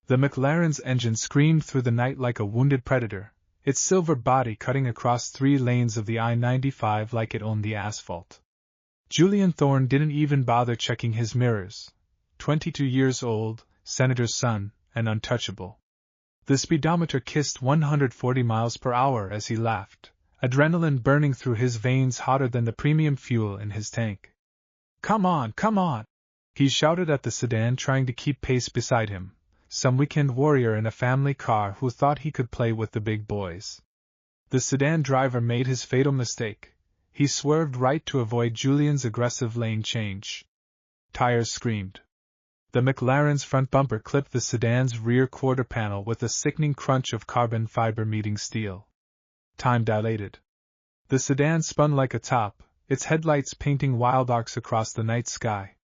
The McLaren's engine screamed through the night like a wounded predator, its silver body cutting across 3 lanes of the I-95 like it owned the asphalt. Julian Thorne didn't even bother checking his mirrors. 22 years old, senator's son, and untouchable. The speedometer kissed 140 miles per hour as he laughed, adrenaline burning through his veins hotter than the premium fuel in his tank. "Come on, come on!" he shouted at the sedan trying to keep pace beside him, some weekend warrior in a family car who thought he could play with the big boys. The sedan driver made his fatal mistake. He swerved right to avoid Julian's aggressive lane change. Tires screamed. The McLaren's front bumper clipped the sedan's rear quarter panel with a sickening crunch of carbon fiber meeting steel. Time dilated. The sedan spun like a top, its headlights painting wild arcs across the night sky.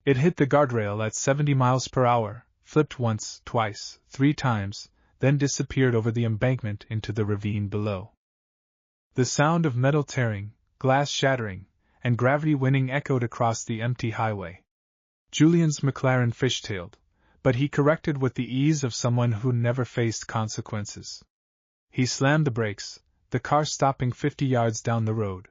It hit the guardrail at 70 miles per hour, flipped once, twice, 3 times, then disappeared over the embankment into the ravine below. The sound of metal tearing, glass shattering, and gravity winning echoed across the empty highway. Julian's McLaren fishtailed, but he corrected with the ease of someone who never faced consequences. He slammed the brakes, the car stopping 50 yards down the road.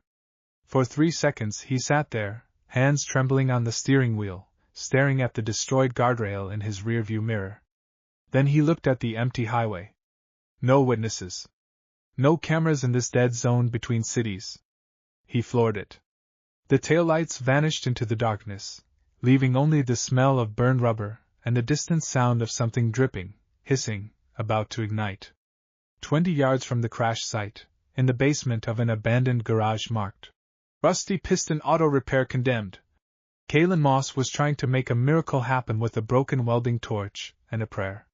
For 3 seconds he sat there, hands trembling on the steering wheel, staring at the destroyed guardrail in his rearview mirror. Then he looked at the empty highway. No witnesses. No cameras in this dead zone between cities. He floored it. The taillights vanished into the darkness, leaving only the smell of burned rubber and the distant sound of something dripping, hissing, about to ignite. 20 yards from the crash site, in the basement of an abandoned garage marked "Rusty Piston Auto Repair Condemned," Kalen Moss was trying to make a miracle happen with a broken welding torch and a prayer.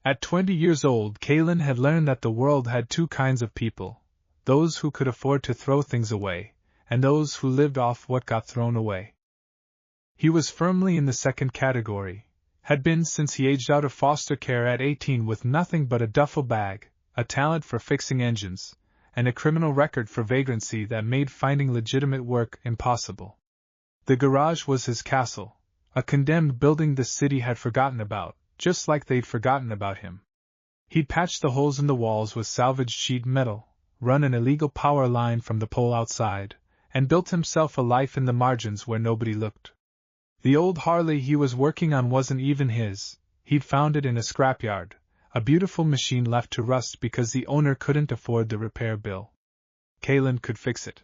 At 20 years old, Kalen had learned that the world had 2 kinds of people: those who could afford to throw things away, and those who lived off what got thrown away. He was firmly in the second category, had been since he aged out of foster care at 18 with nothing but a duffel bag, a talent for fixing engines, and a criminal record for vagrancy that made finding legitimate work impossible. The garage was his castle, a condemned building the city had forgotten about, just like they'd forgotten about him. He'd patched the holes in the walls with salvaged sheet metal, run an illegal power line from the pole outside, and built himself a life in the margins where nobody looked. The old Harley he was working on wasn't even his. He'd found it in a scrapyard, a beautiful machine left to rust because the owner couldn't afford the repair bill. Kalen could fix it.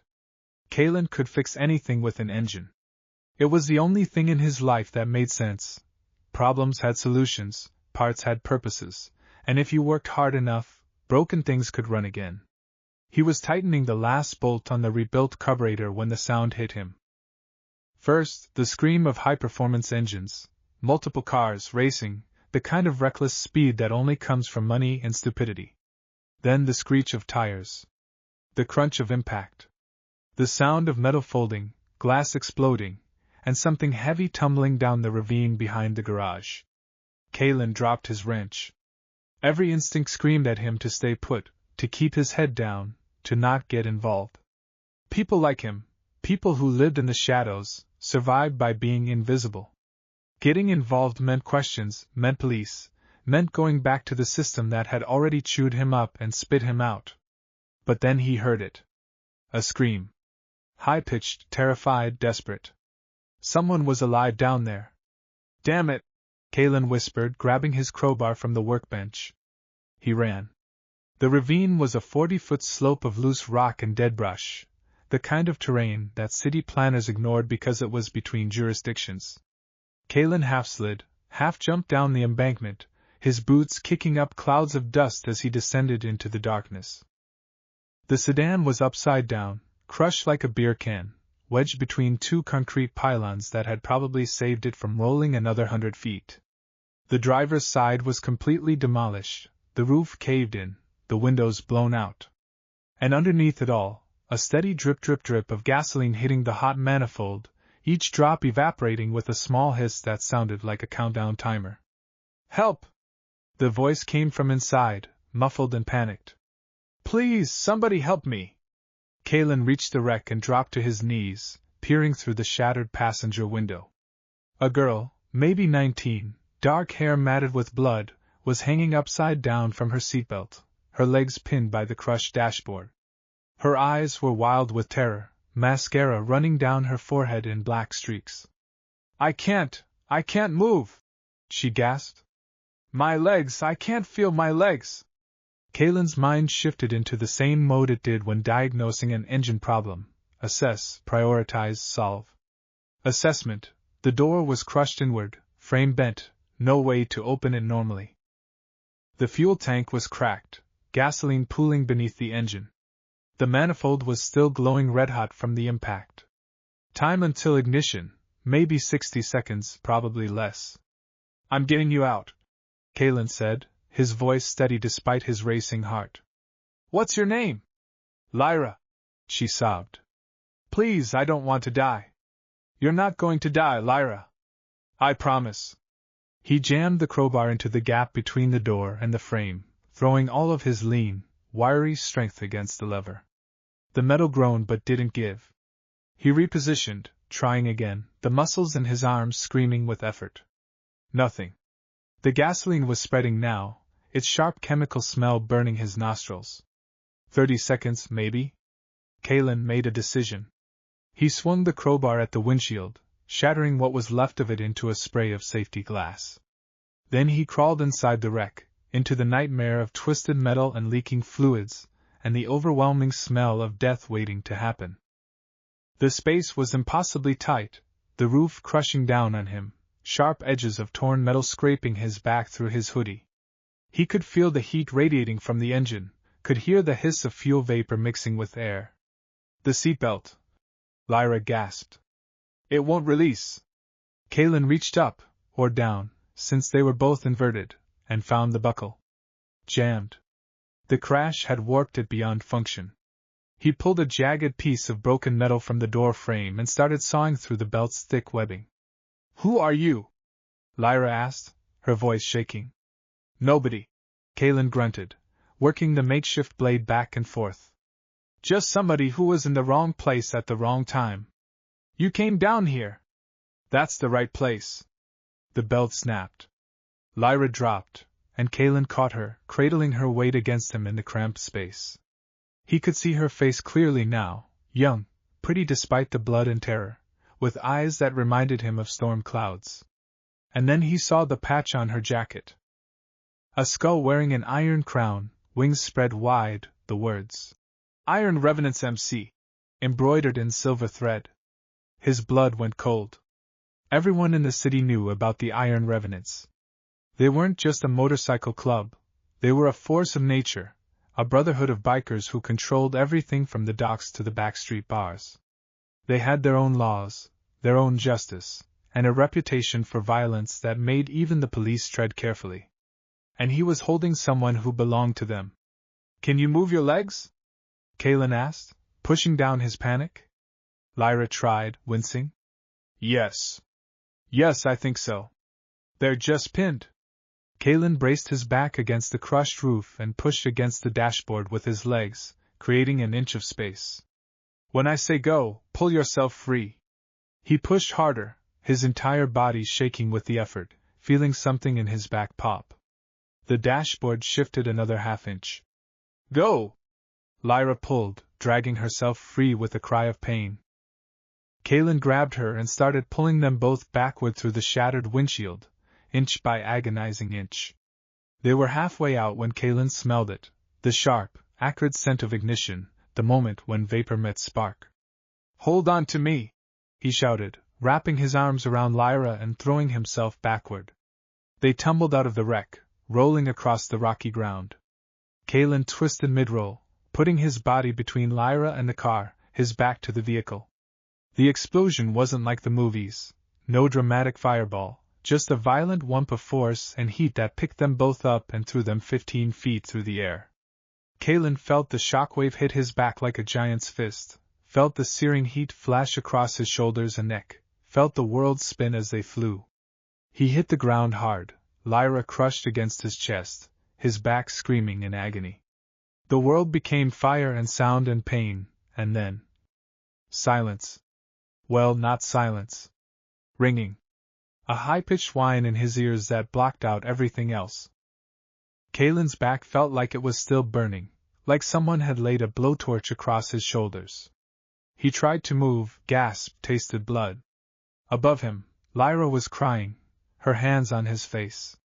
Kalen could fix anything with an engine. It was the only thing in his life that made sense. Problems had solutions, parts had purposes, and if you worked hard enough, broken things could run again. He was tightening the last bolt on the rebuilt carburetor when the sound hit him. First, the scream of high-performance engines, multiple cars racing, the kind of reckless speed that only comes from money and stupidity. Then the screech of tires. The crunch of impact. The sound of metal folding, glass exploding, and something heavy tumbling down the ravine behind the garage. Kalen dropped his wrench. Every instinct screamed at him to stay put, to keep his head down, to not get involved. People like him, people who lived in the shadows, survived by being invisible. Getting involved meant questions, meant police, meant going back to the system that had already chewed him up and spit him out. But then he heard it. A scream. High-pitched, terrified, desperate. Someone was alive down there. "Damn it!" Kalen whispered, grabbing his crowbar from the workbench. He ran. The ravine was a 40-foot slope of loose rock and dead brush, the kind of terrain that city planners ignored because it was between jurisdictions. Kalen half-slid, half-jumped down the embankment, his boots kicking up clouds of dust as he descended into the darkness. The sedan was upside down, crushed like a beer can, wedged between 2 concrete pylons that had probably saved it from rolling another 100 feet. The driver's side was completely demolished, the roof caved in, the windows blown out. And underneath it all, a steady drip of gasoline hitting the hot manifold, each drop evaporating with a small hiss that sounded like a countdown timer. "Help!" The voice came from inside, muffled and panicked. "Please, somebody help me!" Kalen reached the wreck and dropped to his knees, peering through the shattered passenger window. A girl, maybe 19, dark hair matted with blood, was hanging upside down from her seatbelt, her legs pinned by the crushed dashboard. Her eyes were wild with terror, mascara running down her forehead in black streaks. I can't move!" she gasped. "My legs, I can't feel my legs!" Kaylin's mind shifted into the same mode it did when diagnosing an engine problem: assess, prioritize, solve. Assessment: the door was crushed inward, frame bent, no way to open it normally. The fuel tank was cracked, gasoline pooling beneath the engine. The manifold was still glowing red-hot from the impact. Time until ignition, maybe 60 seconds, probably less. "I'm getting you out," Kaylin said, his voice steady despite his racing heart. "What's your name?" "Lyra," she sobbed. "Please, I don't want to die." "You're not going to die, Lyra. I promise." He jammed the crowbar into the gap between the door and the frame, throwing all of his lean, wiry strength against the lever. The metal groaned but didn't give. He repositioned, trying again, the muscles in his arms screaming with effort. Nothing. The gasoline was spreading now, its sharp chemical smell burning his nostrils. 30 seconds, maybe? Kaylin made a decision. He swung the crowbar at the windshield, shattering what was left of it into a spray of safety glass. Then he crawled inside the wreck, into the nightmare of twisted metal and leaking fluids, and the overwhelming smell of death waiting to happen. The space was impossibly tight, the roof crushing down on him, sharp edges of torn metal scraping his back through his hoodie. He could feel the heat radiating from the engine, could hear the hiss of fuel vapor mixing with air. "The seatbelt," Lyra gasped. "It won't release." Kaylin reached up, or down, since they were both inverted, and found the buckle. Jammed. The crash had warped it beyond function. He pulled a jagged piece of broken metal from the door frame and started sawing through the belt's thick webbing. "Who are you?" Lyra asked, her voice shaking. "Nobody," Kaylin grunted, working the makeshift blade back and forth. "Just somebody who was in the wrong place at the wrong time. You came down here." "That's the right place." The belt snapped. Lyra dropped, and Kaylin caught her, cradling her weight against him in the cramped space. He could see her face clearly now, young, pretty despite the blood and terror, with eyes that reminded him of storm clouds. And then he saw the patch on her jacket. A skull wearing an iron crown, wings spread wide, the words, "Iron Revenants MC," embroidered in silver thread. His blood went cold. Everyone in the city knew about the Iron Revenants. They weren't just a motorcycle club, they were a force of nature, a brotherhood of bikers who controlled everything from the docks to the backstreet bars. They had their own laws, their own justice, and a reputation for violence that made even the police tread carefully. And he was holding someone who belonged to them. "Can you move your legs?" Kaylin asked, pushing down his panic. Lyra tried, wincing. Yes, I think so. They're just pinned." Kaylin braced his back against the crushed roof and pushed against the dashboard with his legs, creating an inch of space. "When I say go, pull yourself free." He pushed harder, his entire body shaking with the effort, feeling something in his back pop. The dashboard shifted another half-inch. "Go!" Lyra pulled, dragging herself free with a cry of pain. Kaylin grabbed her and started pulling them both backward through the shattered windshield, inch by agonizing inch. They were halfway out when Kaylin smelled it, the sharp, acrid scent of ignition, the moment when vapor met spark. "Hold on to me!" he shouted, wrapping his arms around Lyra and throwing himself backward. They tumbled out of the wreck, rolling across the rocky ground. Kaylin twisted mid-roll, putting his body between Lyra and the car, his back to the vehicle. The explosion wasn't like the movies, no dramatic fireball, just a violent whump of force and heat that picked them both up and threw them 15 feet through the air. Kaylin felt the shockwave hit his back like a giant's fist, felt the searing heat flash across his shoulders and neck, felt the world spin as they flew. He hit the ground hard, Lyra crushed against his chest, his back screaming in agony. The world became fire and sound and pain, and then silence. Well, not silence. Ringing. A high-pitched whine in his ears that blocked out everything else. Kalen's back felt like it was still burning, like someone had laid a blowtorch across his shoulders. He tried to move, gasped, tasted blood. Above him, Lyra was crying, her hands on his face.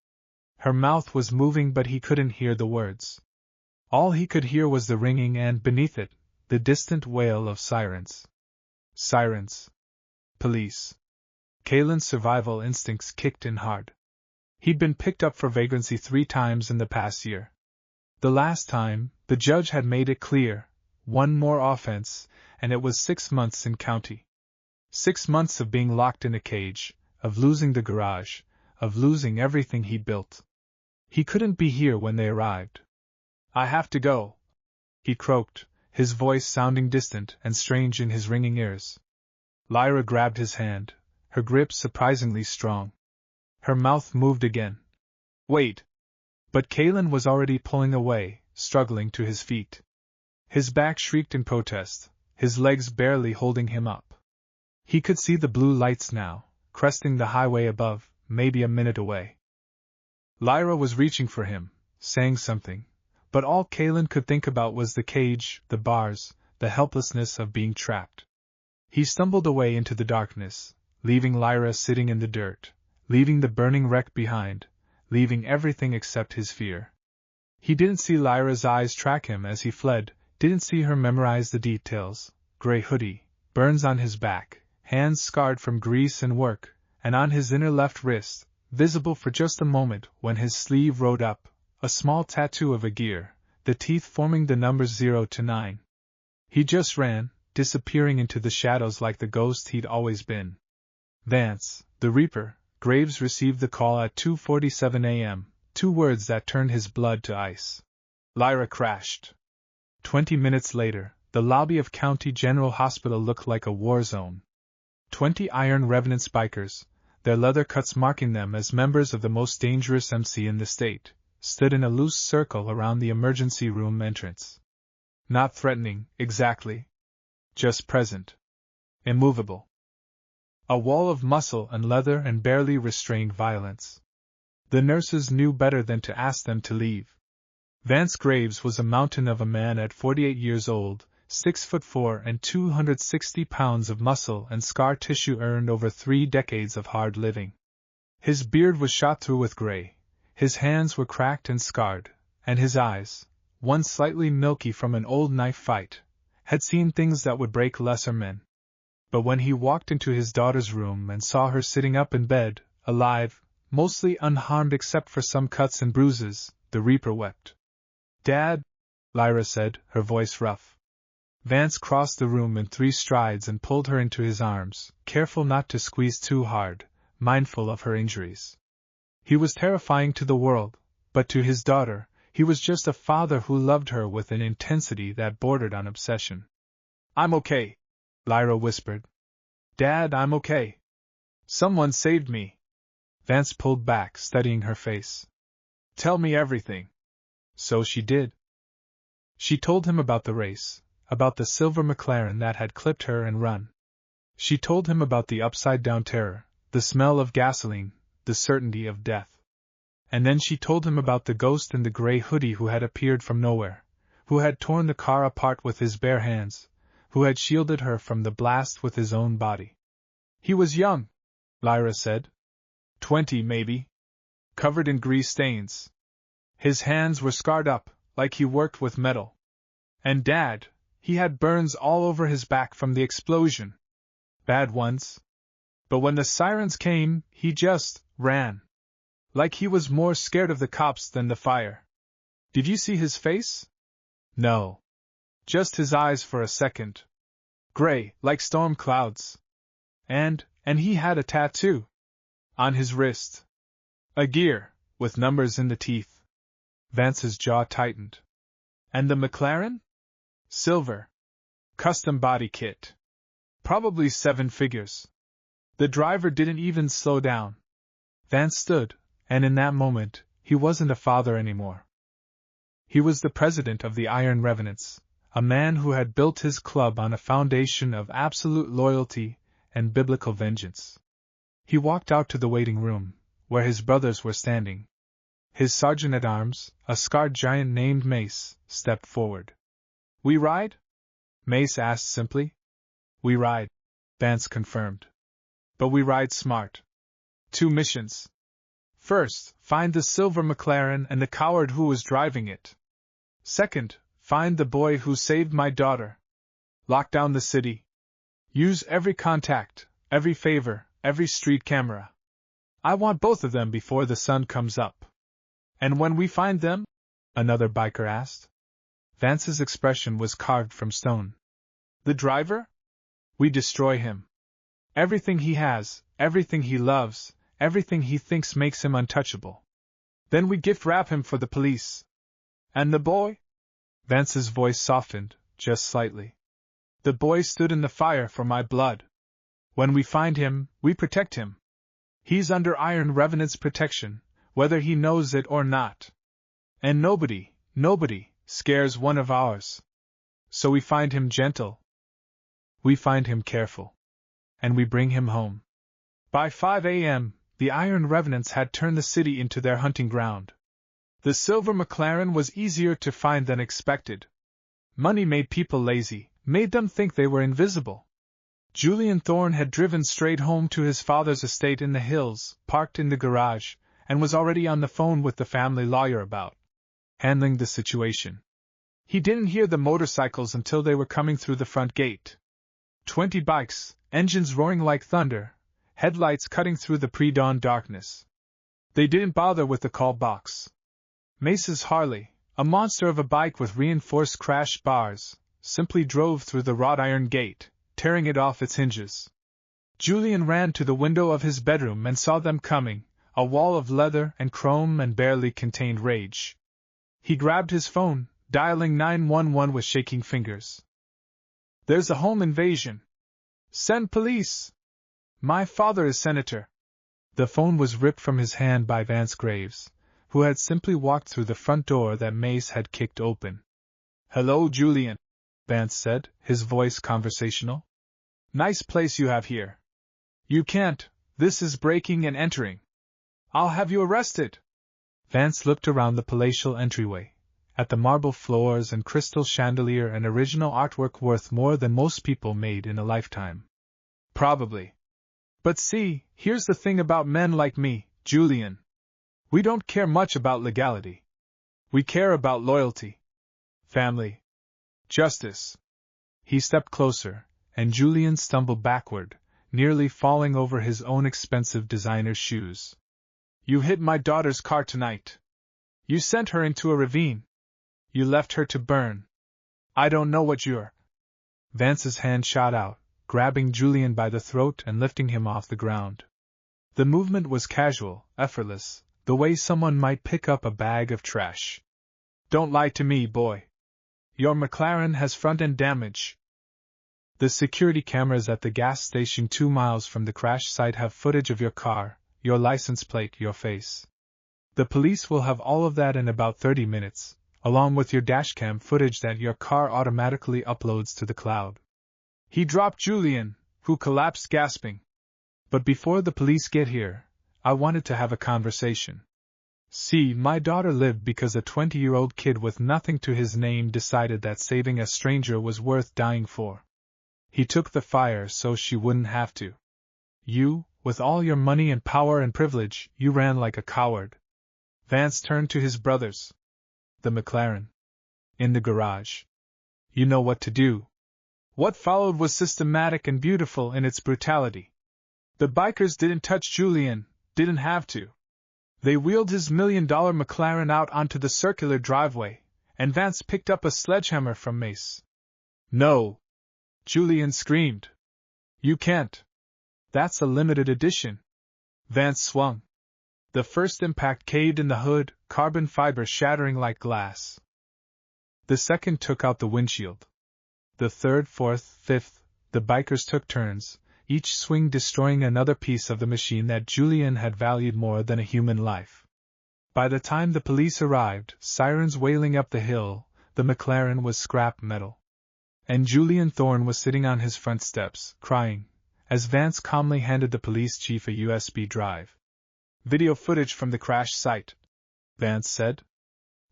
Her mouth was moving, but he couldn't hear the words. All he could hear was the ringing and, beneath it, the distant wail of sirens. Sirens. Police. Kalen's survival instincts kicked in hard. He'd been picked up for vagrancy 3 times in the past year. The last time, the judge had made it clear, one more offense, and it was 6 months in county. 6 months of being locked in a cage, of losing the garage, of losing everything he built. He couldn't be here when they arrived. "I have to go," he croaked, his voice sounding distant and strange in his ringing ears. Lyra grabbed his hand, her grip surprisingly strong. Her mouth moved again. "Wait!" But Kalen was already pulling away, struggling to his feet. His back shrieked in protest, his legs barely holding him up. He could see the blue lights now, cresting the highway above, maybe a minute away. Lyra was reaching for him, saying something, but all Kalen could think about was the cage, the bars, the helplessness of being trapped. He stumbled away into the darkness, leaving Lyra sitting in the dirt, leaving the burning wreck behind, leaving everything except his fear. He didn't see Lyra's eyes track him as he fled, didn't see her memorize the details: gray hoodie, burns on his back, hands scarred from grease and work, and on his inner left wrist, visible for just a moment when his sleeve rode up, a small tattoo of a gear, the teeth forming the numbers 0 to 9. He just ran, disappearing into the shadows like the ghost he'd always been. Vance, the Reaper, Graves received the call at 2:47 a.m., 2 words that turned his blood to ice. Lyra crashed. 20 minutes later, the lobby of County General Hospital looked like a war zone. 20 Iron Revenant spikers, their leather cuts marking them as members of the most dangerous MC in the state, stood in a loose circle around the emergency room entrance. Not threatening, exactly. Just present. Immovable. A wall of muscle and leather and barely restrained violence. The nurses knew better than to ask them to leave. Vance Graves was a mountain of a man at 48 years old, 6'4" and 260 pounds of muscle and scar tissue earned over 3 decades of hard living. His beard was shot through with gray, his hands were cracked and scarred, and his eyes, one slightly milky from an old knife fight, had seen things that would break lesser men. But when he walked into his daughter's room and saw her sitting up in bed, alive, mostly unharmed except for some cuts and bruises, the Reaper wept. "Dad," Lyra said, her voice rough. Vance crossed the room in 3 strides and pulled her into his arms, careful not to squeeze too hard, mindful of her injuries. He was terrifying to the world, but to his daughter, he was just a father who loved her with an intensity that bordered on obsession. "I'm okay," Lyra whispered. "Dad, I'm okay. Someone saved me." Vance pulled back, studying her face. "Tell me everything." So she did. She told him about the race, about the silver McLaren that had clipped her and run. She told him about the upside-down terror, the smell of gasoline, the certainty of death. And then she told him about the ghost in the gray hoodie who had appeared from nowhere, who had torn the car apart with his bare hands, who had shielded her from the blast with his own body. "He was young," Lyra said. 20 maybe. Covered in grease stains. His hands were scarred up, like he worked with metal. And Dad, he had burns all over his back from the explosion. Bad ones. But when the sirens came, he just ran. Like he was more scared of the cops than the fire. Did you see his face? No. Just his eyes for a second. Gray, like storm clouds. And he had a tattoo. On his wrist. A gear, with numbers in the teeth. Vance's jaw tightened. And the McLaren? Silver. Custom body kit. Probably 7 figures. The driver didn't even slow down. Vance stood, and in that moment, he wasn't a father anymore. He was the president of the Iron Revenants, a man who had built his club on a foundation of absolute loyalty and biblical vengeance. He walked out to the waiting room, where his brothers were standing. His sergeant-at-arms, a scarred giant named Mace, stepped forward. "We ride?" Mace asked simply. "We ride," Vance confirmed. "But we ride smart. 2 missions. First, find the silver McLaren and the coward who was driving it. Second, find the boy who saved my daughter. Lock down the city. Use every contact, every favor, every street camera. I want both of them before the sun comes up." "And when we find them?" another biker asked. Vance's expression was carved from stone. "The driver? We destroy him. Everything he has, everything he loves, everything he thinks makes him untouchable. Then we gift wrap him for the police." "And the boy?" Vance's voice softened, just slightly. "The boy stood in the fire for my blood. When we find him, we protect him. He's under Iron Revenant's protection, whether he knows it or not. And nobody scares one of ours. So we find him gentle. We find him careful. And we bring him home." By 5 a.m., the Iron Revenants had turned the city into their hunting ground. The silver McLaren was easier to find than expected. Money made people lazy, made them think they were invisible. Julian Thorne had driven straight home to his father's estate in the hills, parked in the garage, and was already on the phone with the family lawyer about handling the situation. He didn't hear the motorcycles until they were coming through the front gate. 20 bikes, engines roaring like thunder, headlights cutting through the pre-dawn darkness. They didn't bother with the call box. Mace's Harley, a monster of a bike with reinforced crash bars, simply drove through the wrought iron gate, tearing it off its hinges. Julian ran to the window of his bedroom and saw them coming, a wall of leather and chrome and barely contained rage. He grabbed his phone, dialing 911 with shaking fingers. "There's a home invasion. Send police. My father is senator." The phone was ripped from his hand by Vance Graves, who had simply walked through the front door that Mace had kicked open. "Hello, Julian," Vance said, his voice conversational. "Nice place you have here. You can't, this is breaking and entering. I'll have you arrested." Vance looked around the palatial entryway, at the marble floors and crystal chandelier and original artwork worth more than most people made in a lifetime. "Probably. But see, here's the thing about men like me, Julian. We don't care much about legality. We care about loyalty. Family. Justice." He stepped closer, and Julian stumbled backward, nearly falling over his own expensive designer shoes. "You hit my daughter's car tonight. You sent her into a ravine. You left her to burn. I don't know what you're—" Vance's hand shot out, grabbing Julian by the throat and lifting him off the ground. The movement was casual, effortless, the way someone might pick up a bag of trash. "Don't lie to me, boy. Your McLaren has front-end damage. The security cameras at the gas station 2 miles from the crash site have footage of your car, your license plate, your face. The police will have all of that in about 30 minutes, along with your dashcam footage that your car automatically uploads to the cloud." He dropped Julian, who collapsed gasping. "But before the police get here, I wanted to have a conversation. See, my daughter lived because a 20-year-old kid with nothing to his name decided that saving a stranger was worth dying for. He took the fire so she wouldn't have to. You, with all your money and power and privilege, you ran like a coward." Vance turned to his brothers. "The McLaren. In the garage. You know what to do." What followed was systematic and beautiful in its brutality. The bikers didn't touch Julian, didn't have to. They wheeled his $1 million McLaren out onto the circular driveway, and Vance picked up a sledgehammer from Mace. "No!" Julian screamed. "You can't. That's a limited edition." Vance swung. The first impact caved in the hood, carbon fiber shattering like glass. The second took out the windshield. The third, fourth, fifth, the bikers took turns, each swing destroying another piece of the machine that Julian had valued more than a human life. By the time the police arrived, sirens wailing up the hill, the McLaren was scrap metal. And Julian Thorne was sitting on his front steps, crying, as Vance calmly handed the police chief a USB drive. "Video footage from the crash site," Vance said.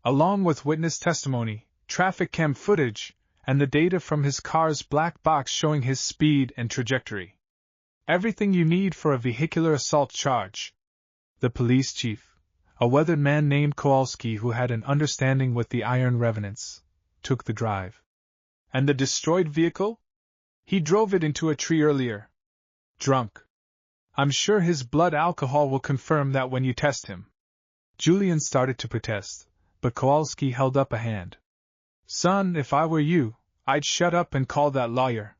Along with witness testimony, traffic cam footage, and the data from his car's black box showing his speed and trajectory. Everything you need for a vehicular assault charge. The police chief, a weathered man named Kowalski who had an understanding with the Iron Revenants, took the drive. And the destroyed vehicle? He drove it into a tree earlier. Drunk. I'm sure his blood alcohol will confirm that when you test him. Julian started to protest, but Kowalski held up a hand. Son, if I were you, I'd shut up and call that lawyer.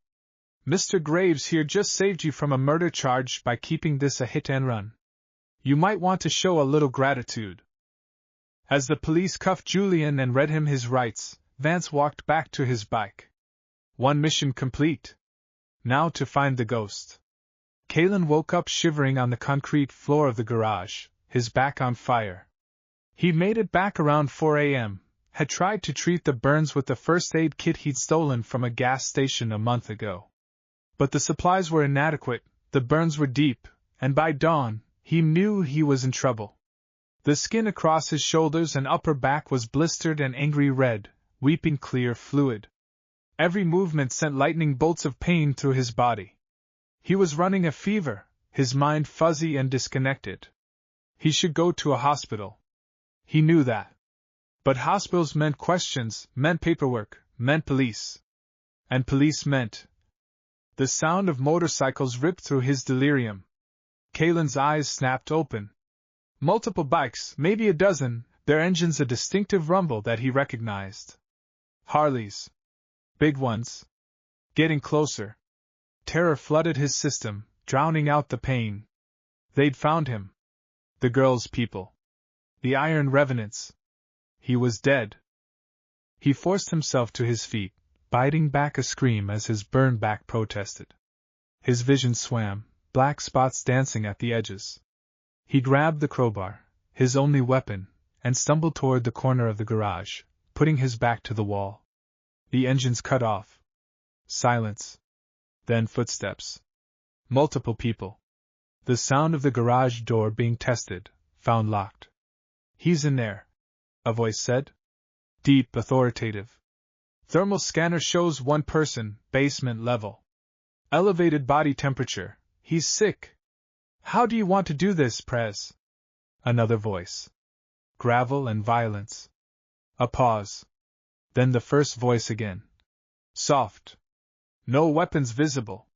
Mr. Graves here just saved you from a murder charge by keeping this a hit and run. You might want to show a little gratitude. As the police cuffed Julian and read him his rights, Vance walked back to his bike. One mission complete. Now to find the ghost. Kalen woke up shivering on the concrete floor of the garage, his back on fire. He made it back around 4 a.m., had tried to treat the burns with the first aid kit he'd stolen from a gas station a month ago. But the supplies were inadequate, the burns were deep, and by dawn, he knew he was in trouble. The skin across his shoulders and upper back was blistered and angry red, weeping clear fluid. Every movement sent lightning bolts of pain through his body. He was running a fever, his mind fuzzy and disconnected. He should go to a hospital. He knew that. But hospitals meant questions, meant paperwork, meant police. And police meant... The sound of motorcycles ripped through his delirium. Kalen's eyes snapped open. Multiple bikes, maybe a dozen, their engines a distinctive rumble that he recognized. Harleys. Big ones. Getting closer. Terror flooded his system, drowning out the pain. They'd found him. The girl's people. The Iron Revenants. He was dead. He forced himself to his feet, biting back a scream as his burned back protested. His vision swam, black spots dancing at the edges. He grabbed the crowbar, his only weapon, and stumbled toward the corner of the garage, putting his back to the wall. The engines cut off. Silence. Then footsteps. Multiple people. The sound of the garage door being tested, found locked. He's in there, a voice said. Deep, authoritative. Thermal scanner shows one person, basement level. Elevated body temperature, he's sick. How do you want to do this, Prez? Another voice. Gravel and violence. A pause. Then the first voice again. Soft. No weapons visible.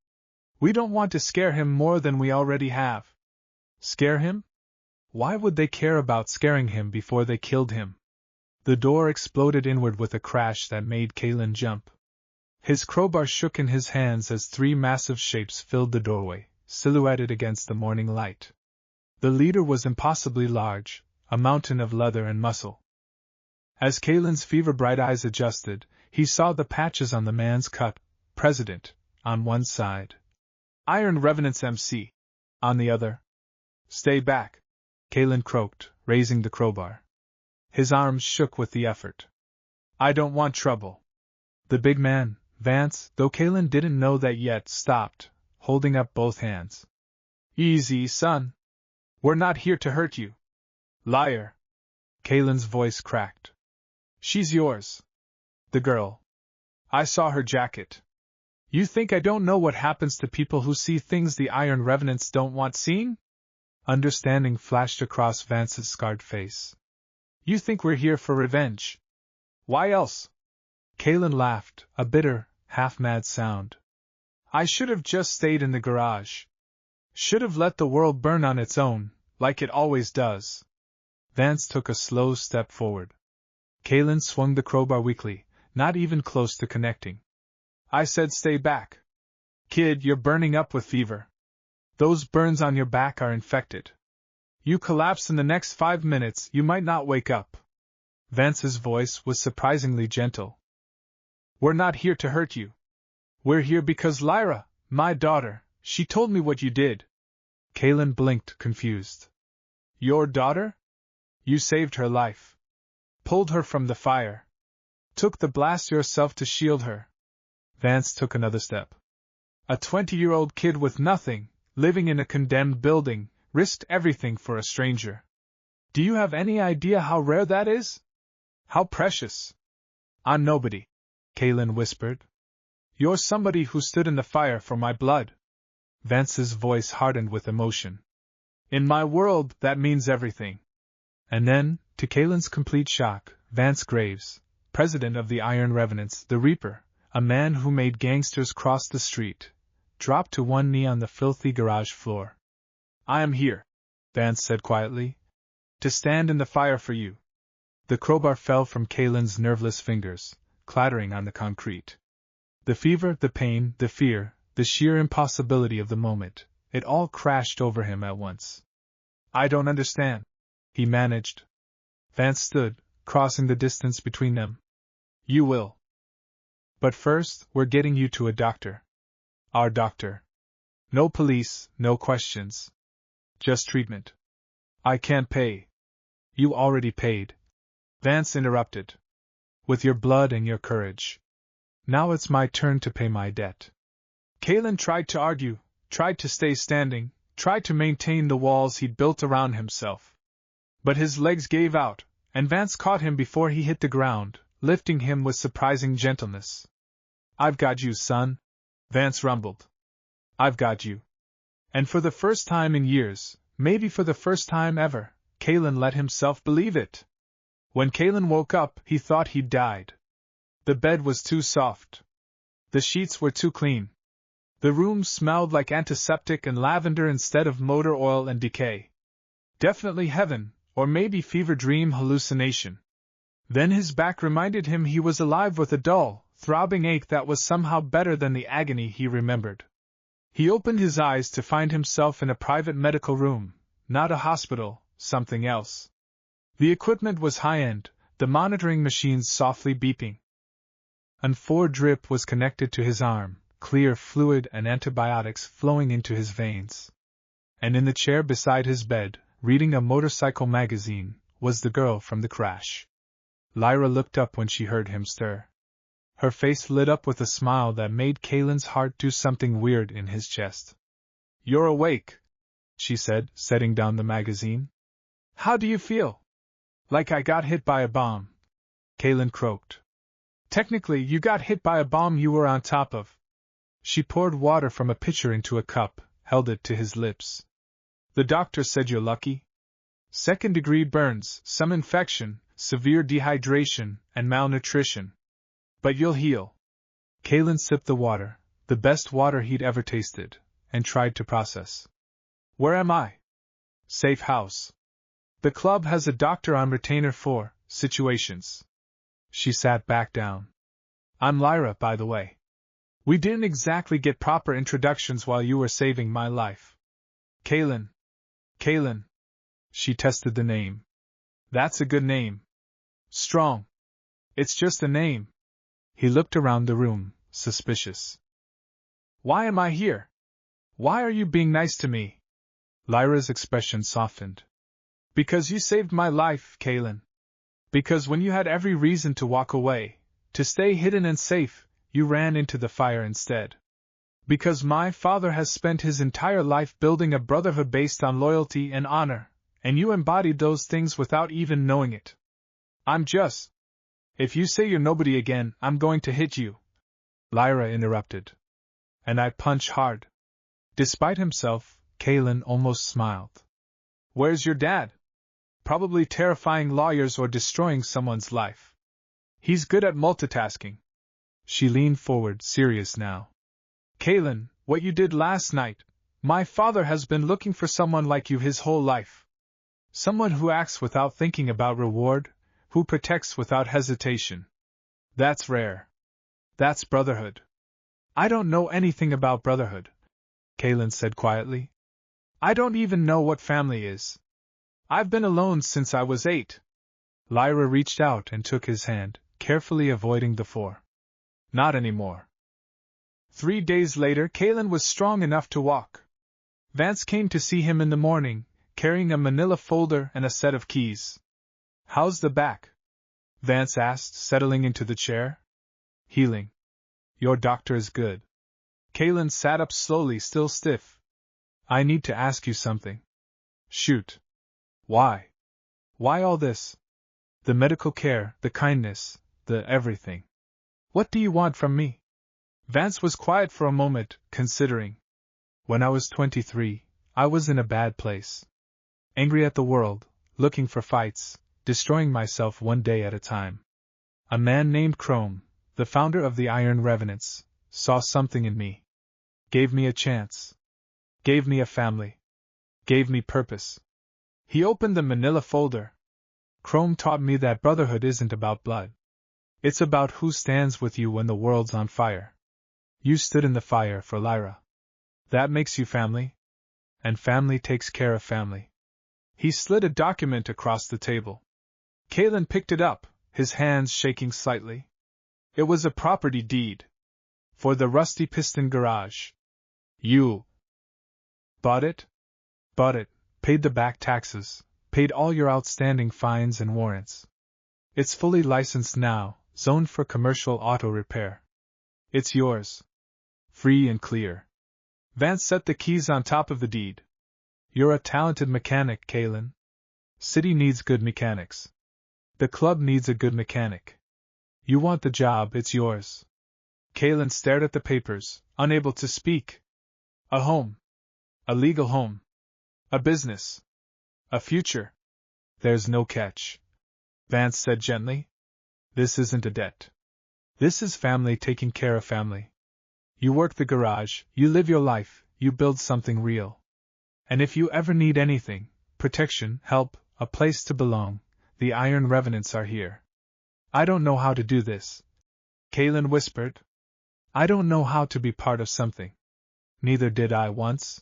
We don't want to scare him more than we already have. Scare him? Why would they care about scaring him before they killed him? The door exploded inward with a crash that made Kalen jump. His crowbar shook in his hands as three massive shapes filled the doorway, silhouetted against the morning light. The leader was impossibly large, a mountain of leather and muscle. As Kalen's fever-bright eyes adjusted, he saw the patches on the man's cut, President, on one side. Iron Revenants MC, on the other. Stay back, Kalen croaked, raising the crowbar. His arms shook with the effort. I don't want trouble. The big man, Vance, though Kalen didn't know that yet, stopped, holding up both hands. Easy, son. We're not here to hurt you. Liar. Kalen's voice cracked. She's yours. The girl. I saw her jacket. You think I don't know what happens to people who see things the Iron Revenants don't want seen? Understanding flashed across Vance's scarred face. You think we're here for revenge? Why else? Kalen laughed, a bitter, half-mad sound. I should have just stayed in the garage. Should have let the world burn on its own, like it always does. Vance took a slow step forward. Kalen swung the crowbar weakly, not even close to connecting. I said stay back. Kid, you're burning up with fever. Those burns on your back are infected. You collapse in the next 5 minutes, you might not wake up. Vance's voice was surprisingly gentle. We're not here to hurt you. We're here because Lyra, my daughter, she told me what you did. Kalen blinked, confused. Your daughter? You saved her life. Pulled her from the fire. Took the blast yourself to shield her. Vance took another step. A 20-year-old kid with nothing, living in a condemned building, risked everything for a stranger. Do you have any idea how rare that is? How precious? I'm nobody, Kaylin whispered. You're somebody who stood in the fire for my blood. Vance's voice hardened with emotion. In my world, that means everything. And then, to Kaylin's complete shock, Vance Graves, president of the Iron Revenants, the Reaper, a man who made gangsters cross the street, dropped to one knee on the filthy garage floor. I am here, Vance said quietly, to stand in the fire for you. The crowbar fell from Kaylin's nerveless fingers, clattering on the concrete. The fever, the pain, the fear, the sheer impossibility of the moment, it all crashed over him at once. I don't understand, he managed. Vance stood, crossing the distance between them. You will. But first, we're getting you to a doctor. Our doctor. No police, no questions. Just treatment. I can't pay. You already paid. Vance interrupted. With your blood and your courage. Now it's my turn to pay my debt. Kaylin tried to argue, tried to stay standing, tried to maintain the walls he'd built around himself. But his legs gave out, and Vance caught him before he hit the ground, lifting him with surprising gentleness. I've got you, son, Vance rumbled. I've got you. And for the first time in years, maybe for the first time ever, Kaylin let himself believe it. When Kaylin woke up, he thought he'd died. The bed was too soft. The sheets were too clean. The room smelled like antiseptic and lavender instead of motor oil and decay. Definitely heaven, or maybe fever dream hallucination. Then his back reminded him he was alive with a dull, throbbing ache that was somehow better than the agony he remembered. He opened his eyes to find himself in a private medical room, not a hospital, something else. The equipment was high-end, the monitoring machines softly beeping. An IV drip was connected to his arm, clear fluid and antibiotics flowing into his veins. And in the chair beside his bed, reading a motorcycle magazine, was the girl from the crash. Lyra looked up when she heard him stir. Her face lit up with a smile that made Kaylin's heart do something weird in his chest. You're awake, she said, setting down the magazine. How do you feel? Like I got hit by a bomb, Kaylin croaked. Technically, you got hit by a bomb you were on top of. She poured water from a pitcher into a cup, held it to his lips. The doctor said you're lucky. 2nd-degree burns, some infection, severe dehydration, and malnutrition. But you'll heal. Kaylin sipped the water, the best water he'd ever tasted, and tried to process. Where am I? Safe house. The club has a doctor on retainer for situations. She sat back down. I'm Lyra, by the way. We didn't exactly get proper introductions while you were saving my life. Kaylin. Kaylin. She tested the name. That's a good name. Strong. It's just a name. He looked around the room, suspicious. Why am I here? Why are you being nice to me? Lyra's expression softened. Because you saved my life, Kaylin. Because when you had every reason to walk away, to stay hidden and safe, you ran into the fire instead. Because my father has spent his entire life building a brotherhood based on loyalty and honor, and you embodied those things without even knowing it. I'm just. If you say you're nobody again, I'm going to hit you. Lyra interrupted. And I punch hard. Despite himself, Kaylin almost smiled. Where's your dad? Probably terrifying lawyers or destroying someone's life. He's good at multitasking. She leaned forward, serious now. Kaylin, what you did last night, my father has been looking for someone like you his whole life. Someone who acts without thinking about reward, who protects without hesitation. That's rare. That's brotherhood. I don't know anything about brotherhood, Kaylin said quietly. I don't even know what family is. I've been alone since I was 8. Lyra reached out and took his hand, carefully avoiding the 4. Not anymore. 3 days later, Kaylin was strong enough to walk. Vance came to see him in the morning, carrying a manila folder and a set of keys. How's the back? Vance asked, settling into the chair. Healing. Your doctor is good. Kaylin sat up slowly, still stiff. I need to ask you something. Shoot. Why? Why all this? The medical care, the kindness, the everything. What do you want from me? Vance was quiet for a moment, considering. When I was 23, I was in a bad place. Angry at the world, looking for fights, destroying myself one day at a time. A man named Chrome, the founder of the Iron Revenants, saw something in me. Gave me a chance. Gave me a family. Gave me purpose. He opened the manila folder. Chrome taught me that brotherhood isn't about blood. It's about who stands with you when the world's on fire. You stood in the fire for Lyra. That makes you family. And family takes care of family. He slid a document across the table. Kalen picked it up, his hands shaking slightly. It was a property deed. For the Rusty Piston Garage. You bought it? Bought it, paid the back taxes, paid all your outstanding fines and warrants. It's fully licensed now, zoned for commercial auto repair. It's yours. Free and clear. Vance set the keys on top of the deed. You're a talented mechanic, Kalen. City needs good mechanics. The club needs a good mechanic. You want the job, it's yours. Kalen stared at the papers, unable to speak. A home. A legal home. A business. A future. There's no catch. Vance said gently. This isn't a debt. This is family taking care of family. You work the garage, you live your life, you build something real. And if you ever need anything, protection, help, a place to belong, the Iron Revenants are here. I don't know how to do this. Kalen whispered. I don't know how to be part of something. Neither did I once.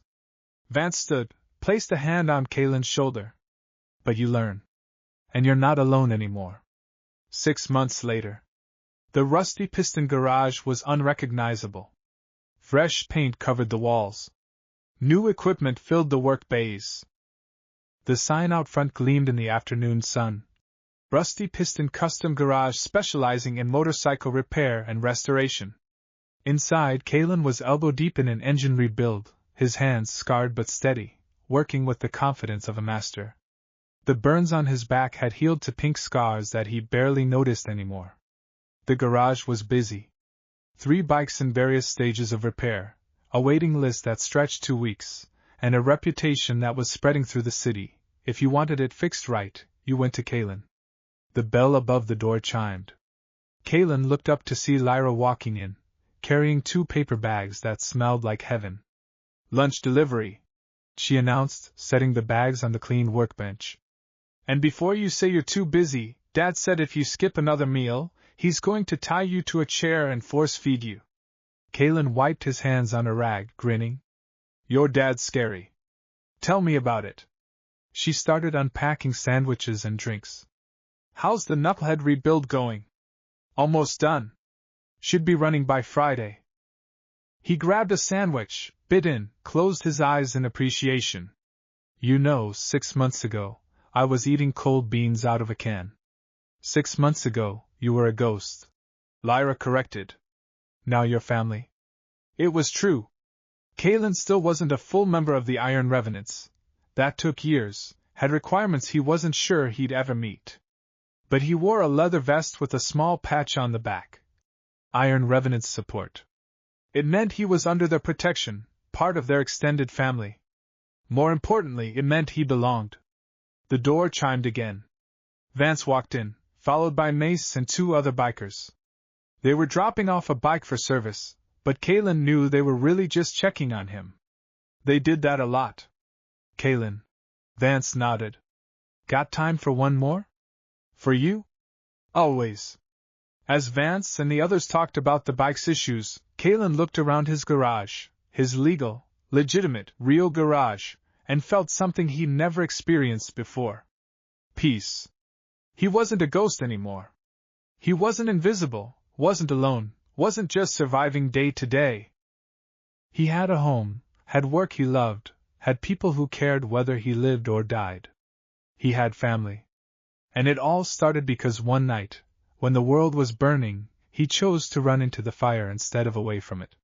Vance stood, placed a hand on Kalen's shoulder. But you learn. And you're not alone anymore. 6 months later. The Rusty Piston Garage was unrecognizable. Fresh paint covered the walls. New equipment filled the work bays. The sign out front gleamed in the afternoon sun. Rusty Piston Custom Garage specializing in motorcycle repair and restoration. Inside, Kalen was elbow-deep in an engine rebuild, his hands scarred but steady, working with the confidence of a master. The burns on his back had healed to pink scars that he barely noticed anymore. The garage was busy. 3 bikes in various stages of repair, a waiting list that stretched 2 weeks, and a reputation that was spreading through the city. If you wanted it fixed right, you went to Kalen. The bell above the door chimed. Kalen looked up to see Lyra walking in, carrying 2 paper bags that smelled like heaven. Lunch delivery, she announced, setting the bags on the clean workbench. And before you say you're too busy, Dad said if you skip another meal, he's going to tie you to a chair and force-feed you. Kalen wiped his hands on a rag, grinning. Your dad's scary. Tell me about it. She started unpacking sandwiches and drinks. How's the knucklehead rebuild going? Almost done. Should be running by Friday. He grabbed a sandwich, bit in, closed his eyes in appreciation. 6 months ago, I was eating cold beans out of a can. 6 months ago, you were a ghost. Lyra corrected. Now you're family. It was true. Kalen still wasn't a full member of the Iron Revenants. That took years, had requirements he wasn't sure he'd ever meet. But he wore a leather vest with a small patch on the back. Iron Revenants support. It meant he was under their protection, part of their extended family. More importantly, it meant he belonged. The door chimed again. Vance walked in, followed by Mace and 2 other bikers. They were dropping off a bike for service, but Kalen knew they were really just checking on him. They did that a lot. Kalen. Vance nodded. Got time for one more? For you? Always. As Vance and the others talked about the bike's issues, Kalen looked around his garage, his legal, legitimate, real garage, and felt something he never experienced before. Peace. He wasn't a ghost anymore. He wasn't invisible, wasn't alone, wasn't just surviving day to day. He had a home, had work he loved, had people who cared whether he lived or died. He had family. And it all started because one night, when the world was burning, he chose to run into the fire instead of away from it.